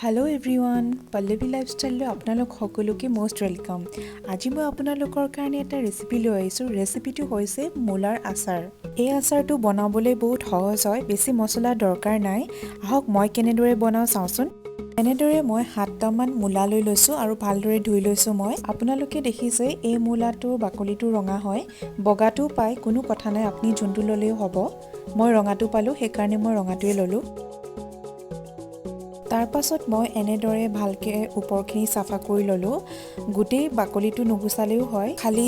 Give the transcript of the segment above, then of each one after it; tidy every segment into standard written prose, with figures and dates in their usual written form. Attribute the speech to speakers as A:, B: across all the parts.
A: Hello everyone, Pallavi lifestyle आपनालोक सकलोके most welcome. আজি মই আপোনালোকৰ কাৰণে এটা ৰেচিপি লৈ আহিছোঁ। ৰেচিপিটো হৈছে মূলাৰ আচাৰ। এই আচাৰটো বনাবলৈ বহুত সহজ হয়, বেছি মছলা দৰকাৰ নাই। আহক মই কেনেদৰে বনাওঁ চাওঁচোন। এনেদৰে মই 7টামান মূলা লৈ লৈছোঁ আৰু ভালদৰে ধুই লৈছোঁ মই। আপোনালোকে দেখিছে এই মূলাটোৰ বাকলিটো ৰঙা হয়, বগাটো পায়, কোনো কথা নাই, আপুনি যোনটো ল'লেও হ'ব। মই ৰঙাটো পালোঁ, সেইকাৰণে মই ৰঙাটোৱে ল'লোঁ। তাৰ পাছত মই এনেদৰে ভালকৈ ওপৰখিনি চাফা কৰি ল'লোঁ। গোটেই বাকলিটো নুগুচালেও হয়, খালি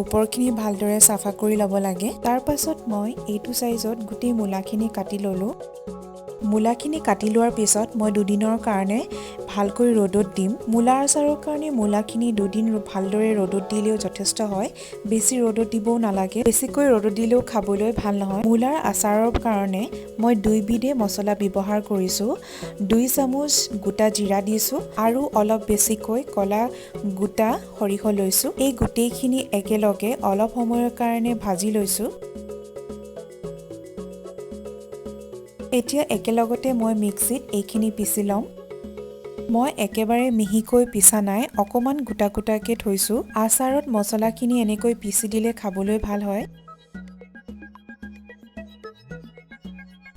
A: ওপৰখিনি ভালদৰে চাফা কৰি ল'ব লাগে। তাৰ পাছত মই এইটো চাইজত গোটেই মূলাখিনি কাটি ল'লোঁ। মূলাখিনি কাটি লোৱাৰ পিছত মই দুদিনৰ কাৰণে ভালকৈ ৰ'দত দিম। মূলা আচাৰৰ কাৰণে মূলাখিনি দুদিন ভালদৰে ৰ'দত দিলেও যথেষ্ট হয়, বেছি ৰ'দত দিবও নালাগে, বেছিকৈ ৰ'দত দিলেও খাবলৈ ভাল নহয়। মূলাৰ আচাৰৰ কাৰণে মই 2 বিধে মছলা ব্যৱহাৰ কৰিছোঁ। 2 চামুচ গোটা জিৰা দিছোঁ আৰু অলপ বেছিকৈ ক'লা গোটা সৰিয়হ লৈছোঁ। এই গোটেইখিনি একেলগে অলপ সময়ৰ কাৰণে ভাজি লৈছোঁ। এতিয়া একেলগতে মই মিক্সিত এইখিনি পিচি ল'ম। মই একেবাৰে মিহিকৈ পিছা নাই, অকণমান গোটা গোটাকৈ থৈছোঁ। আচাৰত মছলাখিনি এনেকৈ পিচি দিলে খাবলৈ ভাল হয়।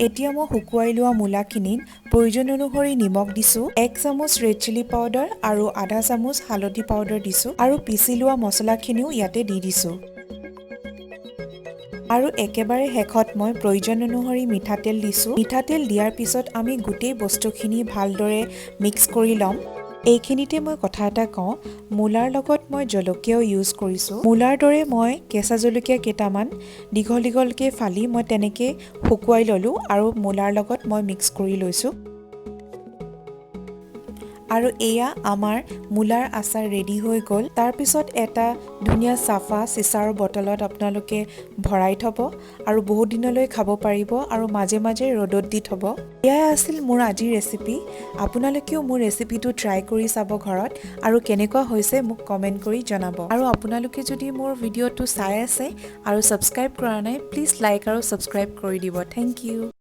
A: এতিয়া মই শুকুৱাই লোৱা মূলাখিনিত প্ৰয়োজন অনুসৰি নিমখ দিছোঁ, 1 চামুচ ৰেড চিলি পাউডাৰ আৰু আধা চামুচ হালধি পাউডাৰ দিছোঁ আৰু পিচি লোৱা মছলাখিনিও ইয়াতে দি দিছোঁ। আৰু একেবাৰে শেষত মই প্ৰয়োজন অনুসৰি মিঠাতেল দিছোঁ। মিঠাতেল দিয়াৰ পিছত আমি গোটেই বস্তুখিনি ভালদৰে মিক্স কৰি ল'ম। এইখিনিতে মই কথা এটা কওঁ, মূলাৰ লগত মই জলকীয়াও ইউজ কৰিছোঁ। মূলাৰ দৰে মই কেঁচা জলকীয়া কেইটামান দীঘল দীঘলকৈ ফালি মই তেনেকৈ শুকুৱাই ল'লোঁ আৰু মূলাৰ লগত মই মিক্স কৰি লৈছোঁ। আৰু এয়া আমাৰ মূলাৰ আচাৰ ৰেডি হৈ গ'ল। তাৰপিছত এটা ধুনীয়া চাফা চিচাৰ বটলত আপোনালোকে ভৰাই থ'ব আৰু বহুত দিনলৈ খাব পাৰিব আৰু মাজে মাজে ৰ'দত দি থ'ব। এয়াই আছিল মোৰ আজিৰ ৰেচিপি। আপোনালোকেও মোৰ ৰেচিপিটো ট্ৰাই কৰি চাব ঘৰত আৰু কেনেকুৱা হৈছে মোক কমেণ্ট কৰি জনাব। আৰু আপোনালোকে যদি মোৰ ভিডিঅ'টো চাই আছে আৰু ছাবস্ক্ৰাইব কৰা নাই, প্লিজ লাইক আৰু ছাবস্ক্ৰাইব কৰি দিব। Thank U.